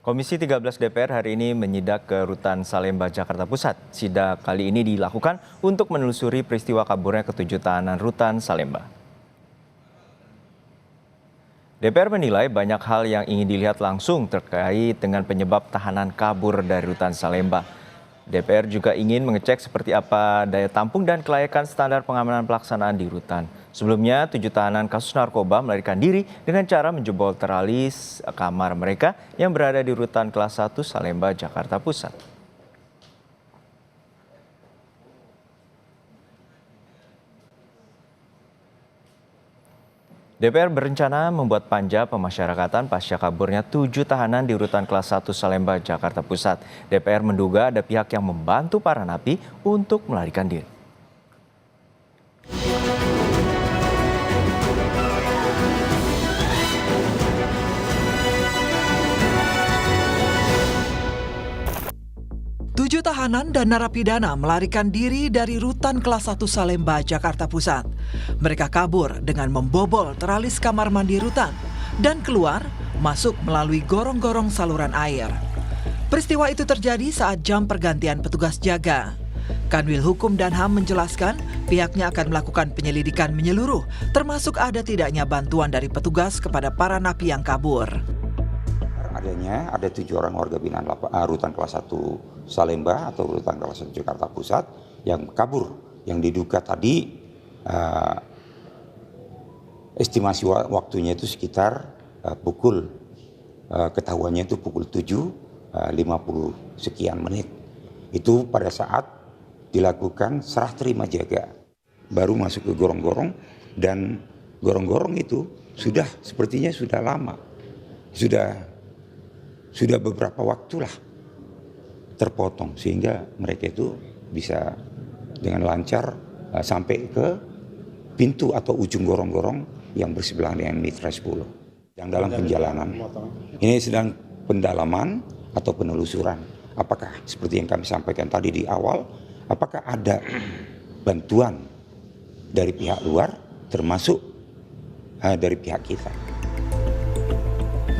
Komisi 13 DPR hari ini menyidak ke Rutan Salemba, Jakarta Pusat. Sidak kali ini dilakukan untuk menelusuri peristiwa kaburnya ketujuh tahanan Rutan Salemba. DPR menilai banyak hal yang ingin dilihat langsung terkait dengan penyebab tahanan kabur dari Rutan Salemba. DPR juga ingin mengecek seperti apa daya tampung dan kelayakan standar pengamanan pelaksanaan di rutan. Sebelumnya, 7 tahanan kasus narkoba melarikan diri dengan cara menjebol teralis kamar mereka yang berada di rutan kelas 1 Salemba, Jakarta Pusat. DPR berencana membuat panja pemasyarakatan pasca kaburnya 7 tahanan di rutan kelas 1 Salemba, Jakarta Pusat. DPR menduga ada pihak yang membantu para napi untuk melarikan diri. Tujuh tahanan dan narapidana melarikan diri dari rutan kelas 1 Salemba, Jakarta Pusat. Mereka kabur dengan membobol teralis kamar mandi rutan dan keluar masuk melalui gorong-gorong saluran air. Peristiwa itu terjadi saat jam pergantian petugas jaga. Kanwil Hukum dan HAM menjelaskan pihaknya akan melakukan penyelidikan menyeluruh, termasuk ada tidaknya bantuan dari petugas kepada para napi yang kabur. Ada 7 orang warga binaan rutan kelas 1 Salemba atau rutan kelas 1 Jakarta Pusat yang kabur, yang diduga tadi estimasi waktunya itu sekitar ketahuannya itu pukul 7.50 sekian menit. Itu pada saat dilakukan serah terima jaga, baru masuk ke gorong-gorong, dan gorong-gorong itu sepertinya sudah lama, sudah beberapa waktu lah terpotong, sehingga mereka itu bisa dengan lancar sampai ke pintu atau ujung gorong-gorong yang bersebelahan dengan Mitra 10. Yang dalam perjalanan ini sedang pendalaman atau penelusuran. Apakah seperti yang kami sampaikan tadi di awal, apakah ada bantuan dari pihak luar termasuk dari pihak kita.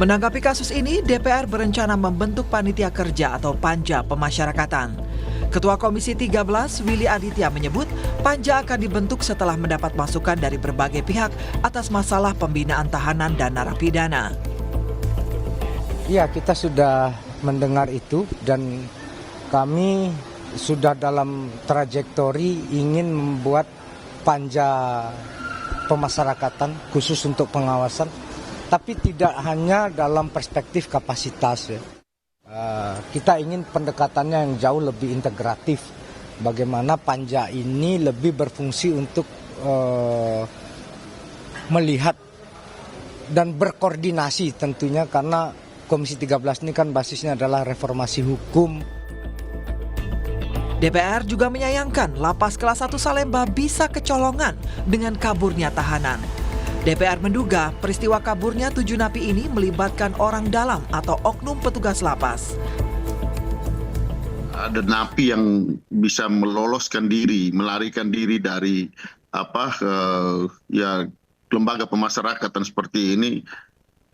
Menanggapi kasus ini, DPR berencana membentuk panitia kerja atau panja pemasyarakatan. Ketua Komisi 13, Willy Aditya menyebut panja akan dibentuk setelah mendapat masukan dari berbagai pihak atas masalah pembinaan tahanan dan narapidana. Ya, kita sudah mendengar itu dan kami sudah dalam trajektori ingin membuat panja pemasyarakatan khusus untuk pengawasan. Tapi tidak hanya dalam perspektif kapasitas. Kita ingin pendekatannya yang jauh lebih integratif. Bagaimana panja ini lebih berfungsi untuk melihat dan berkoordinasi tentunya, karena Komisi 13 ini kan basisnya adalah reformasi hukum. DPR juga menyayangkan lapas kelas 1 Salemba bisa kecolongan dengan kaburnya tahanan. DPR menduga peristiwa kaburnya 7 napi ini melibatkan orang dalam atau oknum petugas lapas. Ada napi yang bisa meloloskan diri, melarikan diri dari lembaga pemasyarakatan seperti ini.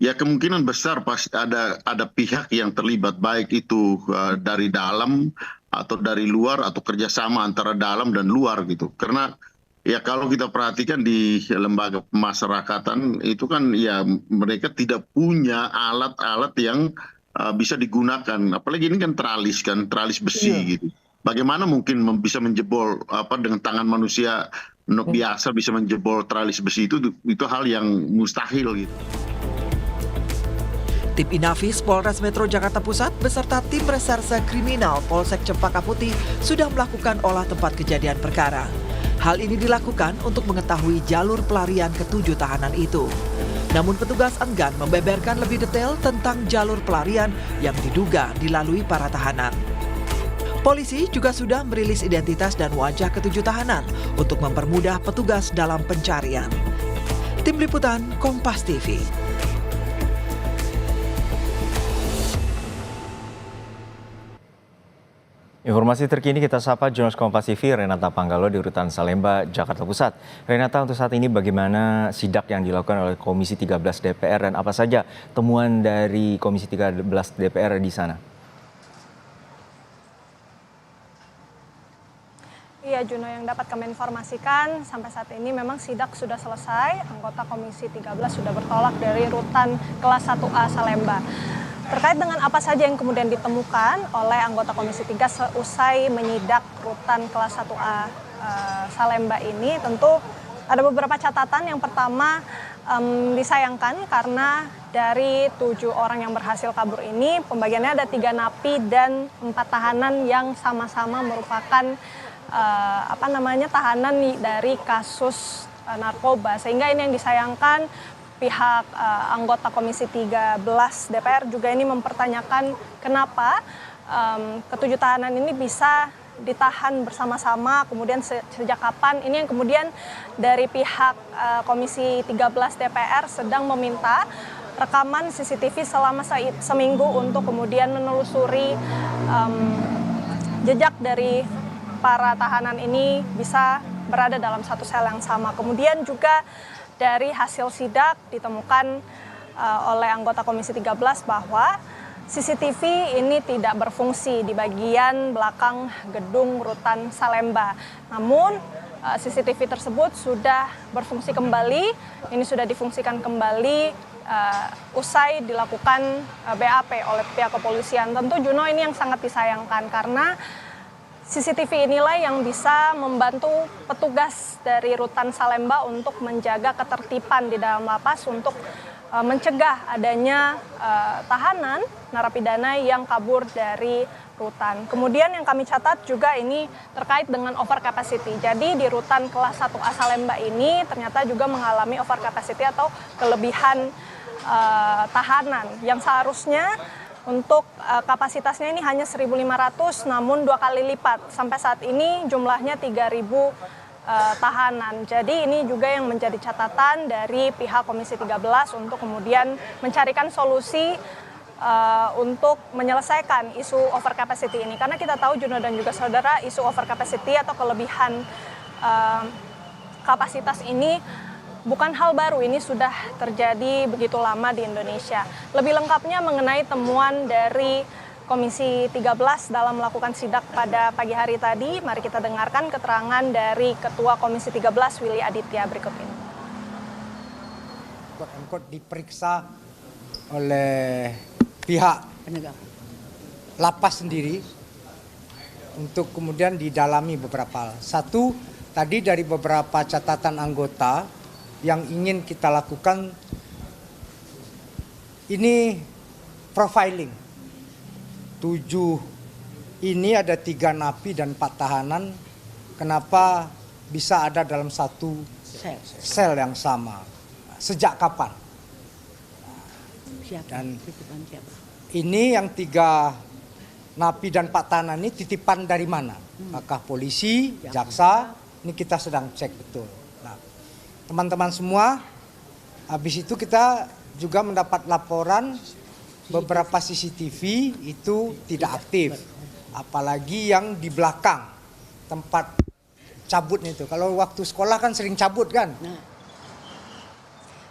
Ya, kemungkinan besar pasti ada pihak yang terlibat, baik itu dari dalam atau dari luar atau kerjasama antara dalam dan luar gitu. Karena ya kalau kita perhatikan di lembaga pemasyarakatan itu kan ya mereka tidak punya alat-alat yang bisa digunakan. Apalagi ini kan teralis besi gitu. Bagaimana mungkin bisa menjebol dengan tangan manusia biasa bisa menjebol teralis besi itu hal yang mustahil gitu. Tim Inafis Polres Metro Jakarta Pusat beserta tim reserse kriminal Polsek Cempaka Putih sudah melakukan olah tempat kejadian perkara. Hal ini dilakukan untuk mengetahui jalur pelarian ke-7 tahanan itu. Namun petugas enggan membeberkan lebih detail tentang jalur pelarian yang diduga dilalui para tahanan. Polisi juga sudah merilis identitas dan wajah ke-7 tahanan untuk mempermudah petugas dalam pencarian. Tim Liputan Kompas TV. Informasi terkini kita sapa jurnalis Kompas TV Renata Panggalo di Rutan Salemba, Jakarta Pusat. Renata, untuk saat ini bagaimana sidak yang dilakukan oleh Komisi 13 DPR dan apa saja temuan dari Komisi 13 DPR di sana? Iya Juno, yang dapat kami informasikan sampai saat ini memang sidak sudah selesai. Anggota Komisi 13 sudah bertolak dari Rutan kelas 1A Salemba. Terkait dengan apa saja yang kemudian ditemukan oleh anggota Komisi 3 seusai menyidak Rutan kelas 1A Salemba ini, tentu ada beberapa catatan. Yang pertama, disayangkan karena dari 7 orang yang berhasil kabur ini, pembagiannya ada 3 napi dan 4 tahanan yang sama-sama merupakan tahanan dari kasus narkoba. Sehingga ini yang disayangkan. Pihak anggota Komisi 13 DPR juga ini mempertanyakan kenapa ketujuh tahanan ini bisa ditahan bersama-sama, kemudian sejak kapan. Ini yang kemudian dari pihak Komisi 13 DPR sedang meminta rekaman CCTV selama seminggu untuk kemudian menelusuri jejak dari para tahanan ini bisa berada dalam satu sel yang sama. Kemudian juga dari hasil sidak ditemukan oleh anggota Komisi 13 bahwa CCTV ini tidak berfungsi di bagian belakang gedung Rutan Salemba. Namun CCTV tersebut sudah berfungsi kembali, ini sudah difungsikan kembali usai dilakukan BAP oleh pihak kepolisian. Tentu Juno, ini yang sangat disayangkan karena CCTV inilah yang bisa membantu petugas dari Rutan Salemba untuk menjaga ketertiban di dalam lapas untuk mencegah adanya tahanan narapidana yang kabur dari rutan. Kemudian yang kami catat juga ini terkait dengan over capacity. Jadi di Rutan kelas 1A Salemba ini ternyata juga mengalami over capacity atau kelebihan tahanan yang seharusnya untuk kapasitasnya ini hanya 1.500, namun 2 kali lipat. Sampai saat ini jumlahnya 3.000 tahanan. Jadi ini juga yang menjadi catatan dari pihak Komisi 13 untuk kemudian mencarikan solusi untuk menyelesaikan isu over capacity ini. Karena kita tahu Juno dan juga saudara, isu over capacity atau kelebihan kapasitas ini bukan hal baru, ini sudah terjadi begitu lama di Indonesia. Lebih lengkapnya mengenai temuan dari Komisi 13 dalam melakukan sidak pada pagi hari tadi, mari kita dengarkan keterangan dari Ketua Komisi 13 Willy Aditya berikut ini. Quote-unquote diperiksa oleh pihak lapas sendiri untuk kemudian didalami beberapa hal. Satu, tadi dari beberapa catatan anggota yang ingin kita lakukan ini profiling. 7 ini ada 3 napi dan 4 tahanan. Kenapa bisa ada dalam satu sel yang sama? Sejak kapan? Dan ini yang 3 napi dan 4 tahanan ini titipan dari mana? Apakah polisi, jaksa? Ini kita sedang cek betul. Nah, teman-teman semua, habis itu kita juga mendapat laporan beberapa CCTV itu tidak aktif. Apalagi yang di belakang tempat cabutnya itu. Kalau waktu sekolah kan sering cabut kan.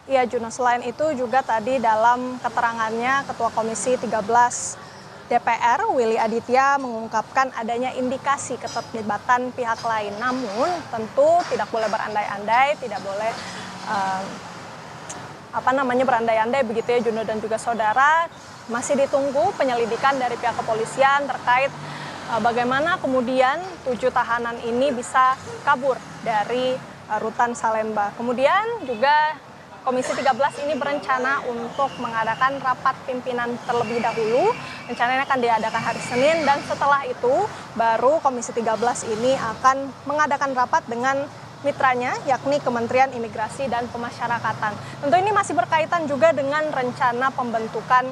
Iya Juno, selain itu juga tadi dalam keterangannya Ketua Komisi 13 DPR Willy Aditya mengungkapkan adanya indikasi keterlibatan pihak lain. Namun tentu tidak boleh berandai-andai, tidak boleh berandai-andai begitu ya Juno dan juga saudara. Masih ditunggu penyelidikan dari pihak kepolisian terkait bagaimana kemudian 7 tahanan ini bisa kabur dari Rutan Salemba. Kemudian juga Komisi 13 ini berencana untuk mengadakan rapat pimpinan terlebih dahulu. Rencananya akan diadakan hari Senin dan setelah itu baru Komisi 13 ini akan mengadakan rapat dengan mitranya yakni Kementerian Imigrasi dan Pemasyarakatan. Tentu ini masih berkaitan juga dengan rencana pembentukan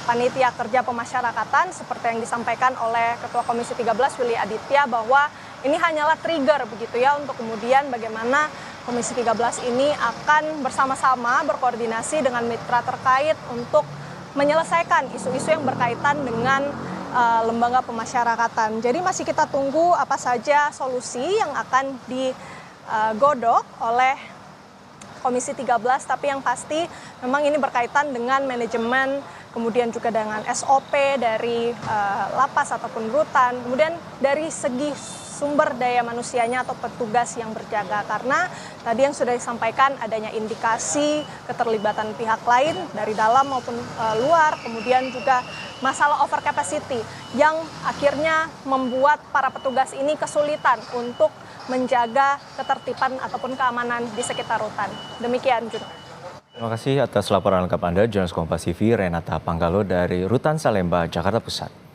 panitia kerja pemasyarakatan seperti yang disampaikan oleh Ketua Komisi 13 Willy Aditya bahwa ini hanyalah trigger begitu ya untuk kemudian bagaimana Komisi 13 ini akan bersama-sama berkoordinasi dengan mitra terkait untuk menyelesaikan isu-isu yang berkaitan dengan lembaga pemasyarakatan. Jadi masih kita tunggu apa saja solusi yang akan digodok oleh Komisi 13, tapi yang pasti memang ini berkaitan dengan manajemen, kemudian juga dengan SOP dari lapas ataupun rutan, kemudian dari segi sumber daya manusianya atau petugas yang berjaga, karena tadi yang sudah disampaikan adanya indikasi keterlibatan pihak lain dari dalam maupun luar, kemudian juga masalah over capacity yang akhirnya membuat para petugas ini kesulitan untuk menjaga ketertiban ataupun keamanan di sekitar rutan. Demikian, Jun. Terima kasih atas laporan lengkap Anda, jurnalis Kompas TV Renata Panggalo dari Rutan Salemba, Jakarta Pusat.